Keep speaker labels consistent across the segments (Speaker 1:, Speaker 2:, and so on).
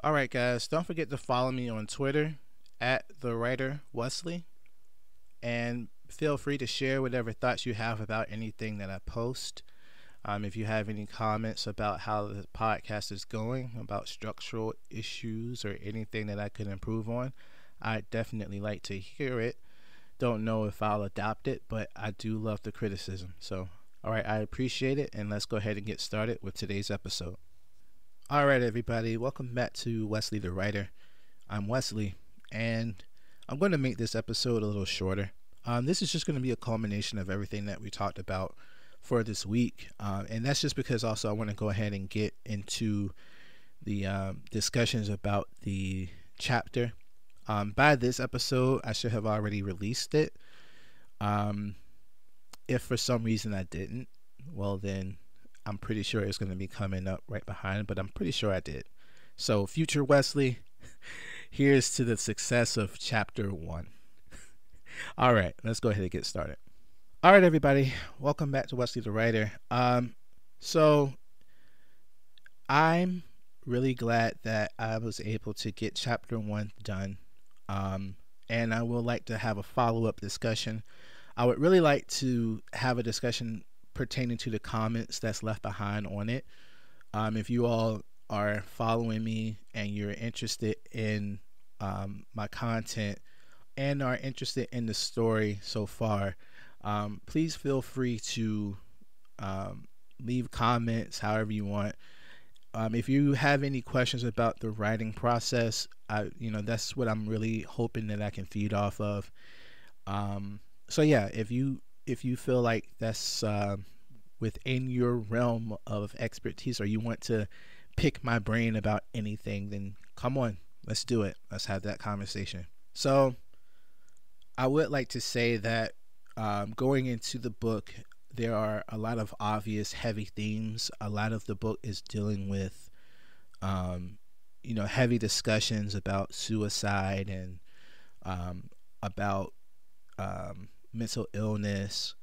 Speaker 1: All right, guys, don't forget to follow me on Twitter at the writer Wesley, and feel free to share whatever thoughts you have about anything that I post. If you have any comments about how the podcast is going, about structural issues or anything that I could improve on, I'd definitely like to hear it. Don't know if I'll adopt it, but I do love the criticism. So, all right, I appreciate it, and let's go ahead and get started with today's episode. All right, everybody, welcome back to Wesley the Writer. I'm Wesley, and I'm going to make this episode a little shorter. This is just going to be a culmination of everything that we talked about for this week, and that's just because also I want to go ahead and get into the discussions about the chapter. By this episode, I should have already released it. If for some reason I didn't, well then I'm pretty sure it's going to be coming up right behind, but I'm pretty sure I did. So, future Wesley, here's to the success of chapter 1. All right, let's go ahead and get started. All right, everybody, welcome back to Wesley the Writer. So I'm really glad that I was able to get chapter 1 done. And I would like to have a follow-up discussion. I would really like to have a discussion pertaining to the comments that's left behind on it. If you all are following me and you're interested in my content and are interested in the story so far, please feel free to leave comments however you want. If you have any questions about the writing process, that's what I'm really hoping that I can feed off of. So yeah, if you feel like that's within your realm of expertise, or you want to pick my brain about anything, then come on, let's do it. Let's have that conversation. So I would like to say that going into the book, there are a lot of obvious heavy themes. A lot of the book is dealing with heavy discussions about suicide and about mental illness.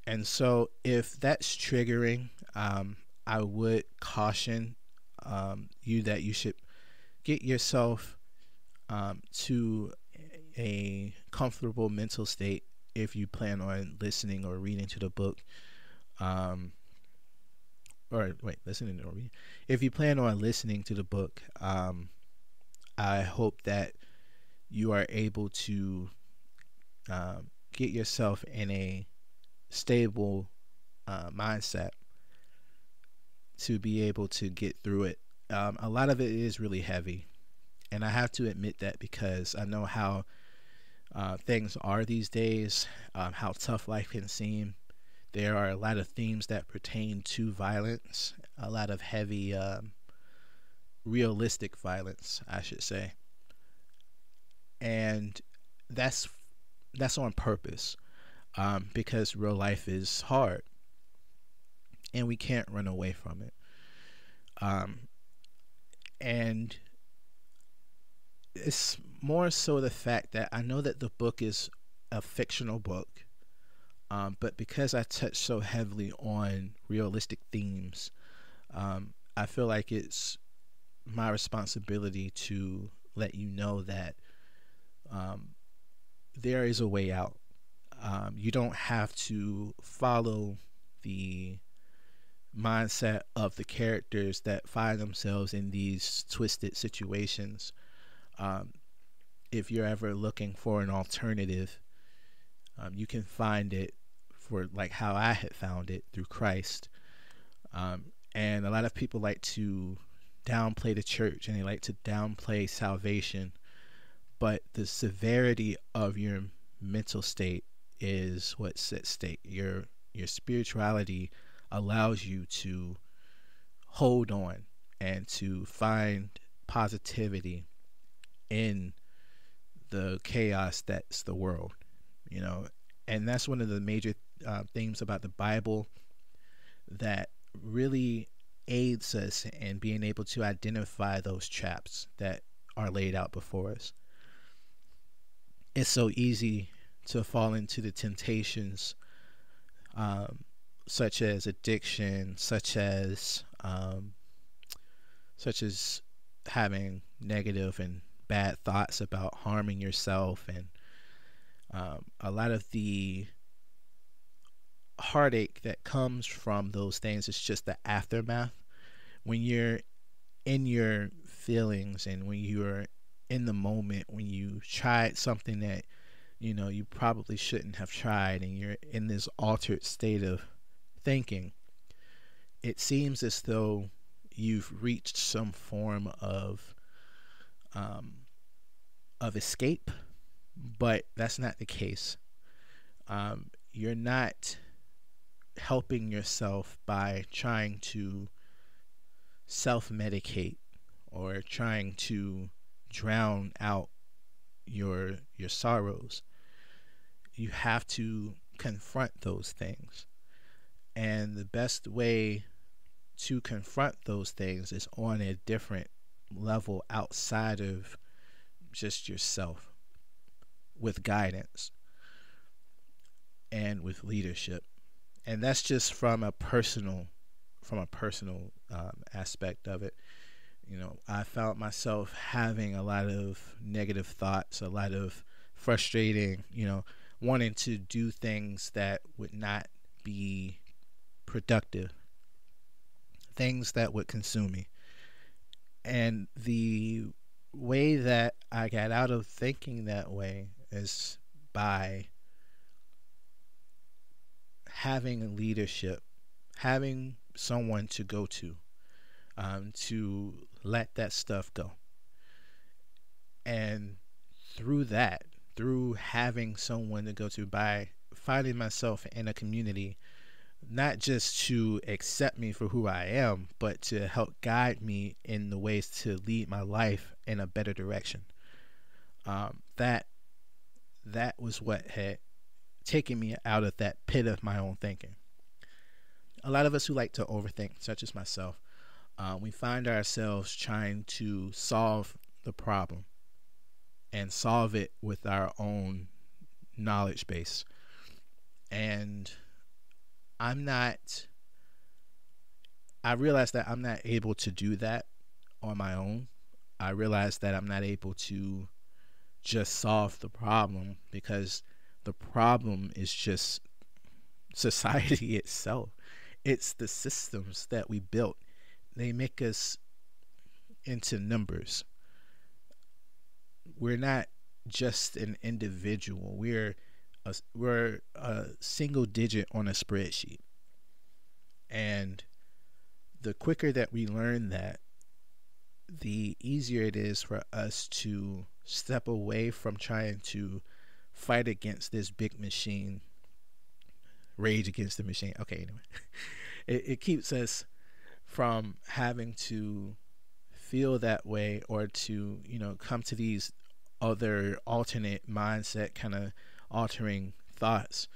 Speaker 1: And so if that's triggering, I would caution you that you should get yourself to a comfortable mental state if you plan on listening or reading to the book. Listening or reading. If you plan on listening to the book, I hope that you are able to get yourself in a stable mindset to be able to get through it. A lot of it is really heavy, and I have to admit that because I know how things are these days, how tough life can seem. There are a lot of themes that pertain to violence, a lot of heavy realistic violence, I should say, and that's on purpose, because real life is hard and we can't run away from it. And it's more so the fact that I know that the book is a fictional book, but because I touch so heavily on realistic themes, I feel like it's my responsibility to let you know that there is a way out. You don't have to follow the mindset of the characters that find themselves in these twisted situations. If you're ever looking for an alternative, you can find it for like how I had found it through Christ. And a lot of people like to downplay the church and they like to downplay salvation, but the severity of your mental state is what's at stake. Your spirituality allows you to hold on and to find positivity in the chaos that's the world, and that's one of the major themes about the Bible that really aids us in being able to identify those traps that are laid out before us. It's so easy to fall into the temptations, such as addiction, such as having negative and bad thoughts about harming yourself, and a lot of the heartache that comes from those things is just the aftermath. When you're in your feelings and when you're in the moment, when you tried something that you probably shouldn't have tried, and you're in this altered state of thinking, it seems as though you've reached some form um, of escape, but that's not the case. You're not helping yourself by trying to self-medicate or trying to drown out your sorrows. You have to confront those things. And the best way to confront those things is on a different level outside of just yourself, with guidance and with leadership. And that's just from a personal aspect of it. I found myself having a lot of negative thoughts, a lot of frustrating, wanting to do things that would not be productive, things that would consume me. And the way that I got out of thinking that way is by having leadership, having someone to go to let that stuff go. And through having someone to go to, by finding myself in a community, not just to accept me for who I am, but to help guide me in the ways to lead my life in a better direction. That was what had taken me out of that pit of my own thinking. A lot of us who like to overthink, such as myself, we find ourselves trying to solve the problem and solve it with our own knowledge base. And I realize that I'm not able to do that on my own. I realize that I'm not able to just solve the problem, because the problem is just society itself. It's the systems that we built. They make us into numbers. We're not just an individual. We're a single digit on a spreadsheet. And the quicker that we learn that, the easier it is for us to step away from trying to fight against this big machine, rage against the machine. Okay, anyway. It keeps us from having to feel that way, or to, come to these other alternate mindset, kind of altering thoughts,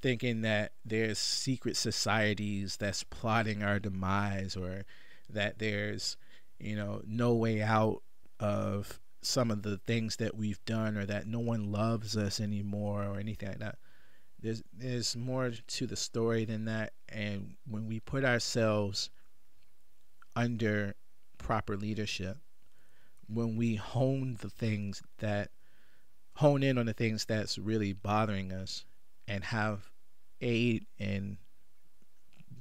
Speaker 1: thinking that there's secret societies that's plotting our demise, or that there's, no way out of some of the things that we've done, or that no one loves us anymore, or anything like that. There's more to the story than that. And when we put ourselves under proper leadership, when we hone in on the things that's really bothering us, and have aid in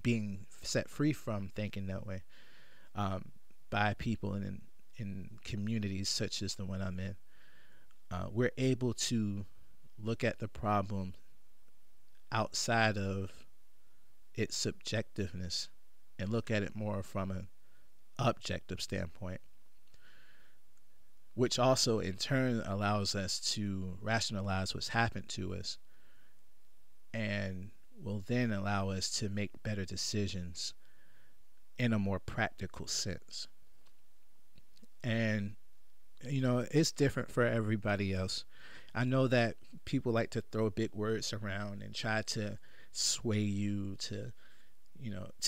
Speaker 1: being set free from thinking that way, by people in communities such as the one I'm in, we're able to look at the problem outside of its subjectiveness and look at it more from an objective standpoint, which also in turn allows us to rationalize what's happened to us, and will then allow us to make better decisions in a more practical sense. And it's different for everybody else. I know that people like to throw big words around and try to sway you to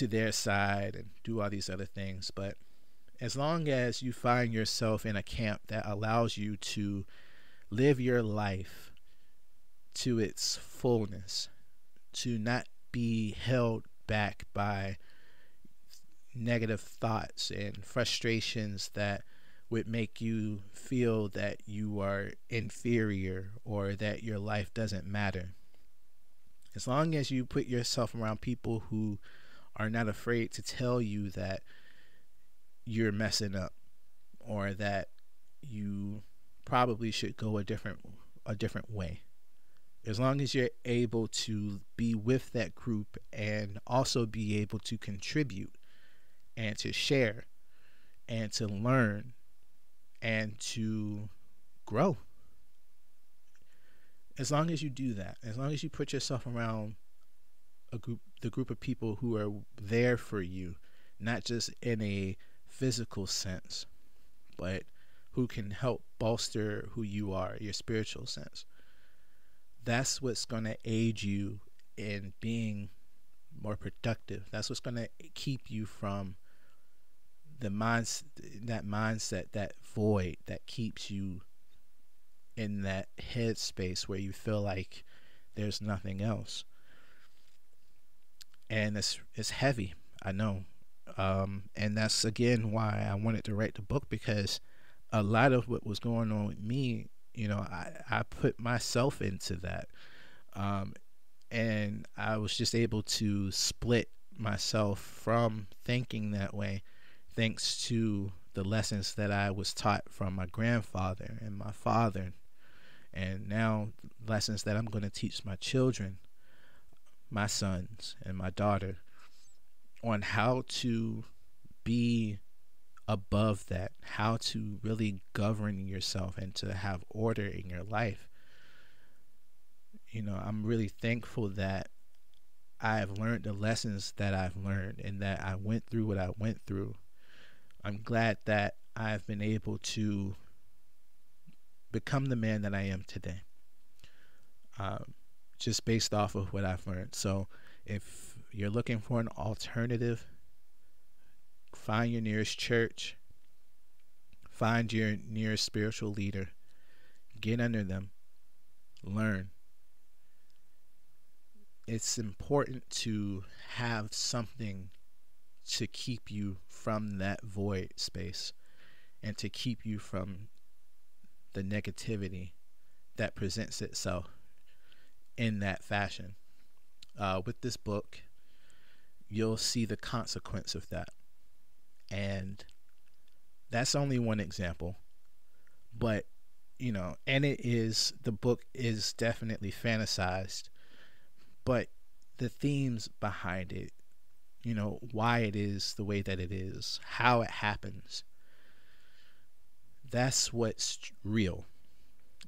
Speaker 1: their side and do all these other things, but as long as you find yourself in a camp that allows you to live your life to its fullness, to not be held back by negative thoughts and frustrations that would make you feel that you are inferior or that your life doesn't matter. As long as you put yourself around people who are not afraid to tell you that you're messing up or that you probably should go a different way. As long as you're able to be with that group and also be able to contribute and to share and to learn and to grow. As long as you do that, as long as you put yourself around the group of people who are there for you, not just in a physical sense, but who can help bolster who you are, your spiritual sense. That's what's going to aid you in being more productive. That's what's going to keep you from that mindset, that void that keeps you in that headspace where you feel like there's nothing else. And it's heavy, I know. And that's again why I wanted to write the book, because a lot of what was going on with me, I put myself into that. And I was just able to split myself from thinking that way, thanks to the lessons that I was taught from my grandfather and my father, and now lessons that I'm going to teach my children, my sons and my daughter, on how to be above that, how to really govern yourself and to have order in your life. I'm really thankful that I've learned the lessons that I've learned and that I went through what I went through. I'm glad that I've been able to become the man that I am today, just based off of what I've learned. So if you're looking for an alternative, find your nearest church, find your nearest spiritual leader, get under them, learn. It's important to have something to keep you from that void space and to keep you from the negativity that presents itself in that fashion. With this book, you'll see the consequence of that. And that's only one example. But, and the book is definitely fantasized, but the themes behind it, why it is the way that it is, how it happens, that's what's real.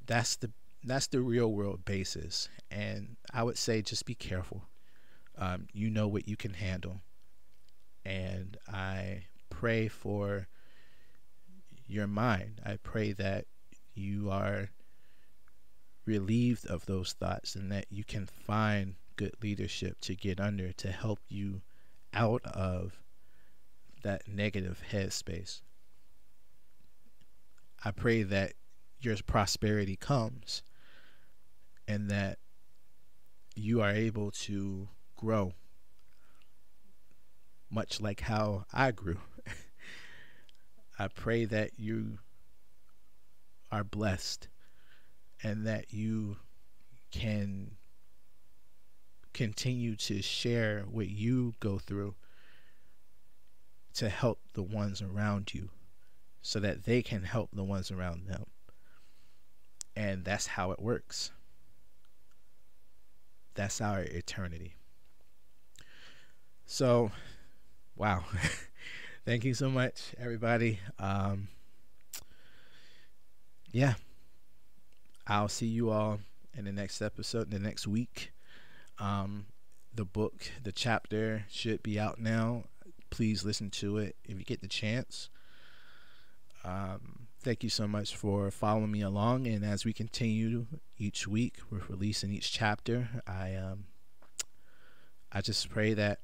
Speaker 1: That's the real world basis. And I would say just be careful. You know what you can handle. And I pray for your mind. I pray that you are relieved of those thoughts and that you can find good leadership to get under to help you out of that negative headspace. I pray that your prosperity comes and that you are able to grow, much like how I grew. I pray that you are blessed and that you can continue to share what you go through to help the ones around you so that they can help the ones around them. And that's how it works. That's our eternity. So, wow. Thank you so much, everybody. Yeah. I'll see you all in the next episode, the next week. The book, the chapter should be out now. Please listen to it if you get the chance. Thank you so much for following me along. And as we continue each week with releasing each chapter, I just pray that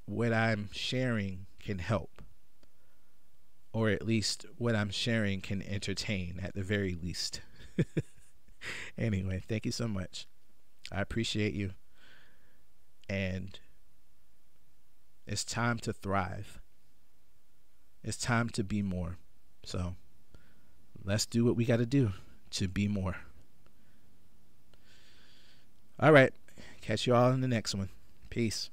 Speaker 1: what I'm sharing can help, or at least what I'm sharing can entertain at the very least. Anyway, thank you so much. I appreciate you. And It's time to thrive. It's time to be more. So let's do what we got to do to be more. All right. Catch you all in the next one. Peace.